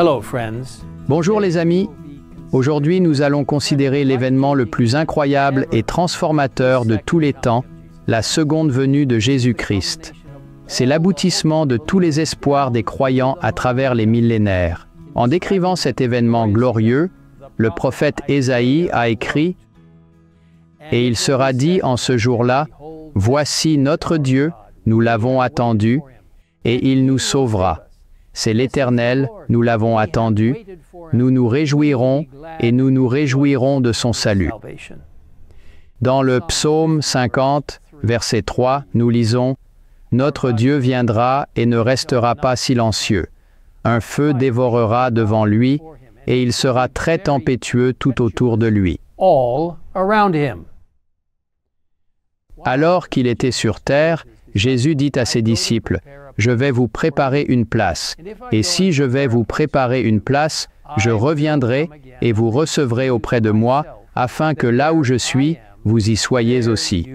Hello, friends. Bonjour les amis. Aujourd'hui, nous allons considérer l'événement le plus incroyable et transformateur de tous les temps, la seconde venue de Jésus-Christ. C'est l'aboutissement de tous les espoirs des croyants à travers les millénaires. En décrivant cet événement glorieux, le prophète Ésaïe a écrit « Et il sera dit en ce jour-là, voici notre Dieu, nous l'avons attendu, et il nous sauvera. C'est l'Éternel, nous l'avons attendu, nous nous réjouirons et nous nous réjouirons de son salut. » Dans le psaume 50, verset 3, nous lisons « Notre Dieu viendra et ne restera pas silencieux. Un feu dévorera devant lui, et il sera très tempétueux tout autour de lui. » Alors qu'il était sur terre, Jésus dit à ses disciples, « Je vais vous préparer une place, et si je vais vous préparer une place, je reviendrai et vous recevrez auprès de moi, afin que là où je suis, vous y soyez aussi. »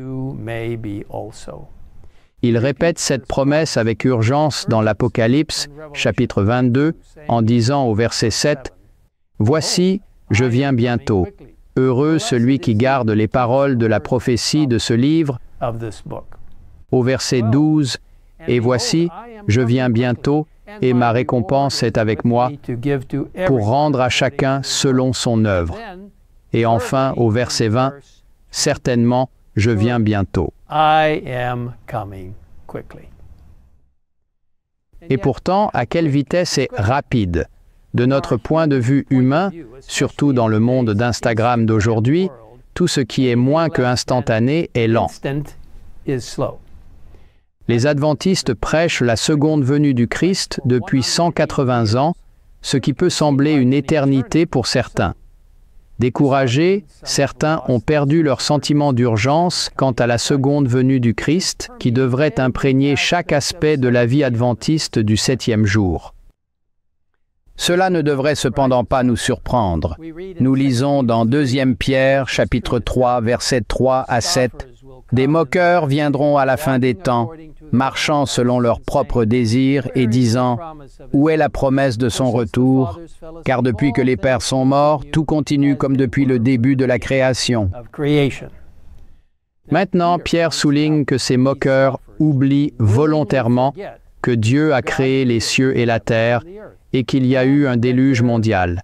Il répète cette promesse avec urgence dans l'Apocalypse, chapitre 22, en disant au verset 7, « Voici, je viens bientôt. Heureux celui qui garde les paroles de la prophétie de ce livre. » Au verset 12, « Et voici, je viens bientôt, et ma récompense est avec moi, pour rendre à chacun selon son œuvre. » Et enfin, au verset 20, « Certainement, je viens bientôt. » Et pourtant, à quelle vitesse est rapide? De notre point de vue humain, surtout dans le monde d'Instagram d'aujourd'hui, tout ce qui est moins que instantané est lent. Les adventistes prêchent la seconde venue du Christ depuis 180 ans, ce qui peut sembler une éternité pour certains. Découragés, certains ont perdu leur sentiment d'urgence quant à la seconde venue du Christ, qui devrait imprégner chaque aspect de la vie adventiste du 7e jour. Cela ne devrait cependant pas nous surprendre. Nous lisons dans 2 Pierre, chapitre 3, versets 3 à 7, « Des moqueurs viendront à la fin des temps, marchant selon leurs propres désirs et disant, « Où est la promesse de son retour? Car depuis que les pères sont morts, tout continue comme depuis le début de la création. » Maintenant, Pierre souligne que ces moqueurs oublient volontairement que Dieu a créé les cieux et la terre et qu'il y a eu un déluge mondial.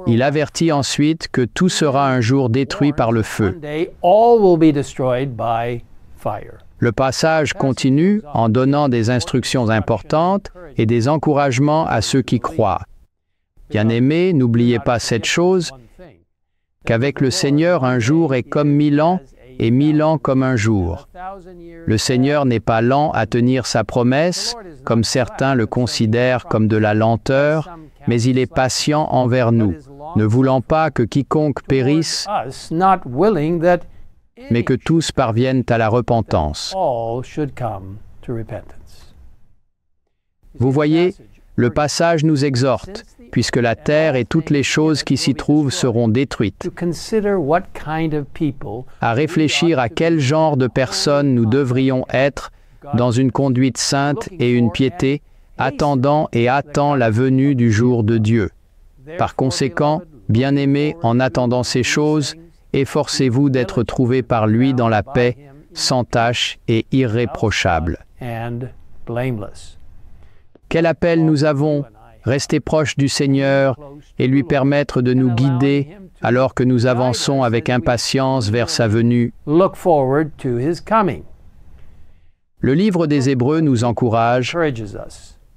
Il avertit ensuite que tout sera un jour détruit par le feu. Le passage continue en donnant des instructions importantes et des encouragements à ceux qui croient. Bien-aimés, n'oubliez pas cette chose, qu'avec le Seigneur, un jour est comme 1000 ans et 1000 ans comme un jour. Le Seigneur n'est pas lent à tenir sa promesse, comme certains le considèrent comme de la lenteur, mais il est patient envers nous, ne voulant pas que quiconque périsse, mais que tous parviennent à la repentance. Vous voyez, le passage nous exhorte, puisque la terre et toutes les choses qui s'y trouvent seront détruites, à réfléchir à quel genre de personnes nous devrions être dans une conduite sainte et une piété, attendant et attend la venue du jour de Dieu. Par conséquent, bien-aimés, en attendant ces choses, efforcez-vous d'être trouvés par lui dans la paix, sans tache et irréprochable. Quel appel nous avons, rester proches du Seigneur et lui permettre de nous guider alors que nous avançons avec impatience vers sa venue. Le livre des Hébreux nous encourage.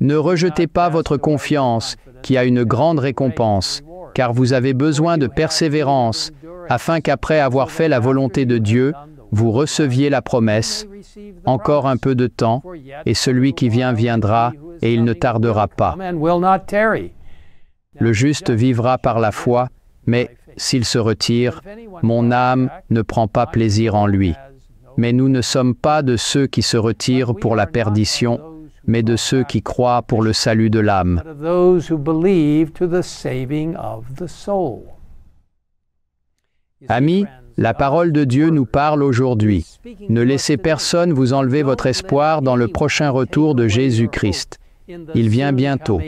Ne rejetez pas votre confiance, qui a une grande récompense, car vous avez besoin de persévérance, afin qu'après avoir fait la volonté de Dieu, vous receviez la promesse. Encore un peu de temps, et celui qui vient viendra, et il ne tardera pas. Le juste vivra par la foi, mais s'il se retire, mon âme ne prend pas plaisir en lui. Mais nous ne sommes pas de ceux qui se retirent pour la perdition, mais de ceux qui croient pour le salut de l'âme. Amis, la parole de Dieu nous parle aujourd'hui. Ne laissez personne vous enlever votre espoir dans le prochain retour de Jésus-Christ. Il vient bientôt.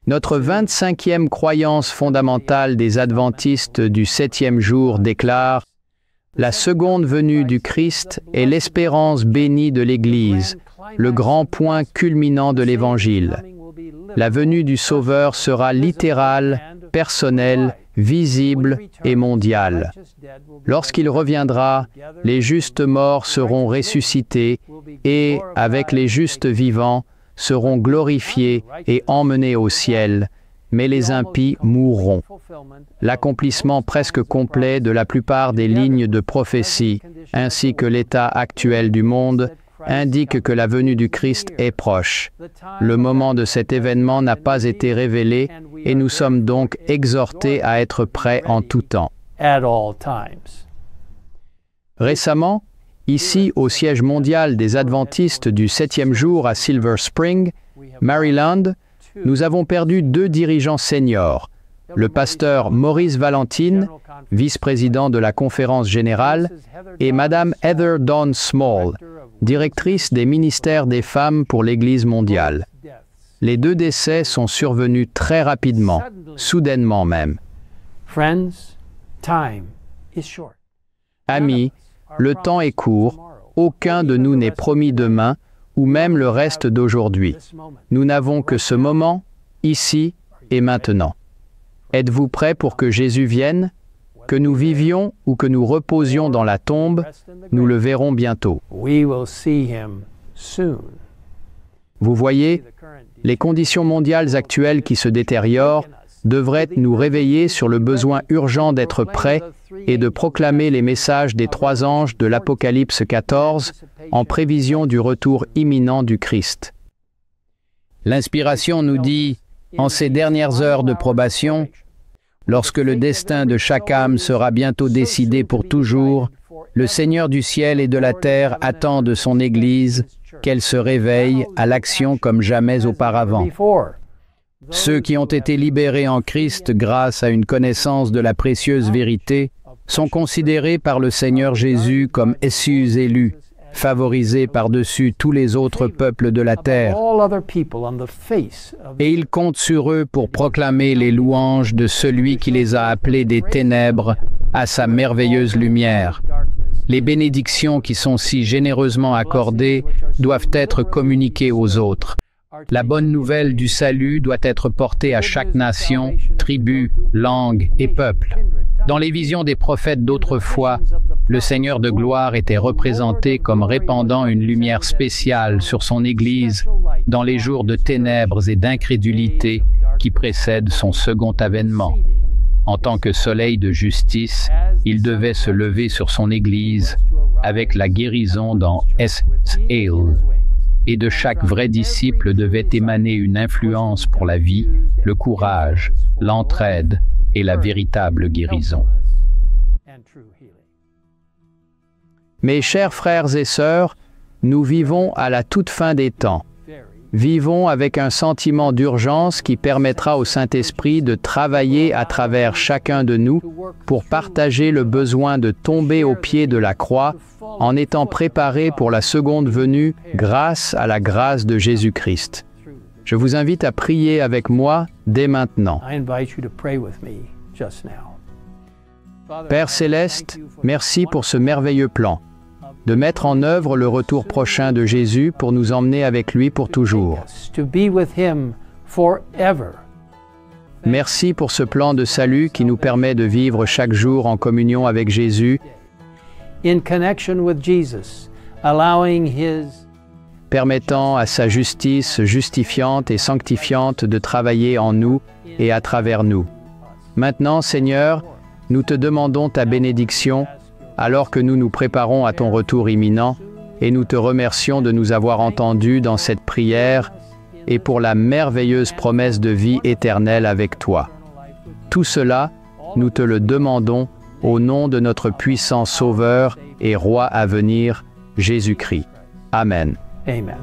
Notre 25e croyance fondamentale des adventistes du 7e jour déclare « La seconde venue du Christ est l'espérance bénie de l'Église, le grand point culminant de l'Évangile. La venue du Sauveur sera littérale, personnelle, visible et mondiale. Lorsqu'il reviendra, les justes morts seront ressuscités et, avec les justes vivants, seront glorifiés et emmenés au ciel, mais les impies mourront. » L'accomplissement presque complet de la plupart des lignes de prophétie, ainsi que l'état actuel du monde, indique que la venue du Christ est proche. Le moment de cet événement n'a pas été révélé et nous sommes donc exhortés à être prêts en tout temps. Récemment, ici au siège mondial des adventistes du 7e jour à Silver Spring, Maryland, nous avons perdu 2 dirigeants seniors, le pasteur Maurice Valentine, vice-président de la conférence générale, et Madame Heather Dawn Small, directrice des ministères des femmes pour l'Église mondiale. Les 2 décès sont survenus très rapidement, soudainement même. Amis, le temps est court, aucun de nous n'est promis demain, ou même le reste d'aujourd'hui. Nous n'avons que ce moment, ici et maintenant. Êtes-vous prêts pour que Jésus vienne? Que nous vivions ou que nous reposions dans la tombe, nous le verrons bientôt. Vous voyez, les conditions mondiales actuelles qui se détériorent devraient nous réveiller sur le besoin urgent d'être prêts et de proclamer les messages des 3 anges de l'Apocalypse 14 en prévision du retour imminent du Christ. L'inspiration nous dit, en ces dernières heures de probation, lorsque le destin de chaque âme sera bientôt décidé pour toujours, le Seigneur du ciel et de la terre attend de son Église qu'elle se réveille à l'action comme jamais auparavant. Ceux qui ont été libérés en Christ grâce à une connaissance de la précieuse vérité sont considérés par le Seigneur Jésus comme essus élus, favorisés par-dessus tous les autres peuples de la terre. Et il compte sur eux pour proclamer les louanges de celui qui les a appelés des ténèbres à sa merveilleuse lumière. Les bénédictions qui sont si généreusement accordées doivent être communiquées aux autres. La bonne nouvelle du salut doit être portée à chaque nation, tribu, langue et peuple. Dans les visions des prophètes d'autrefois, le Seigneur de gloire était représenté comme répandant une lumière spéciale sur son Église dans les jours de ténèbres et d'incrédulité qui précèdent son second avènement. En tant que soleil de justice, il devait se lever sur son Église avec la guérison dans Es-Haïl. Et de chaque vrai disciple devait émaner une influence pour la vie, le courage, l'entraide et la véritable guérison. Mes chers frères et sœurs, nous vivons à la toute fin des temps. Vivons avec un sentiment d'urgence qui permettra au Saint-Esprit de travailler à travers chacun de nous pour partager le besoin de tomber au pied de la croix en étant préparés pour la seconde venue grâce à la grâce de Jésus-Christ. Je vous invite à prier avec moi dès maintenant. Père Céleste, merci pour ce merveilleux plan, de mettre en œuvre le retour prochain de Jésus pour nous emmener avec lui pour toujours. Merci pour ce plan de salut qui nous permet de vivre chaque jour en communion avec Jésus, permettant à sa justice justifiante et sanctifiante de travailler en nous et à travers nous. Maintenant, Seigneur, nous te demandons ta bénédiction alors que nous nous préparons à ton retour imminent et nous te remercions de nous avoir entendus dans cette prière et pour la merveilleuse promesse de vie éternelle avec toi. Tout cela, nous te le demandons au nom de notre puissant Sauveur et Roi à venir, Jésus-Christ. Amen. Amen.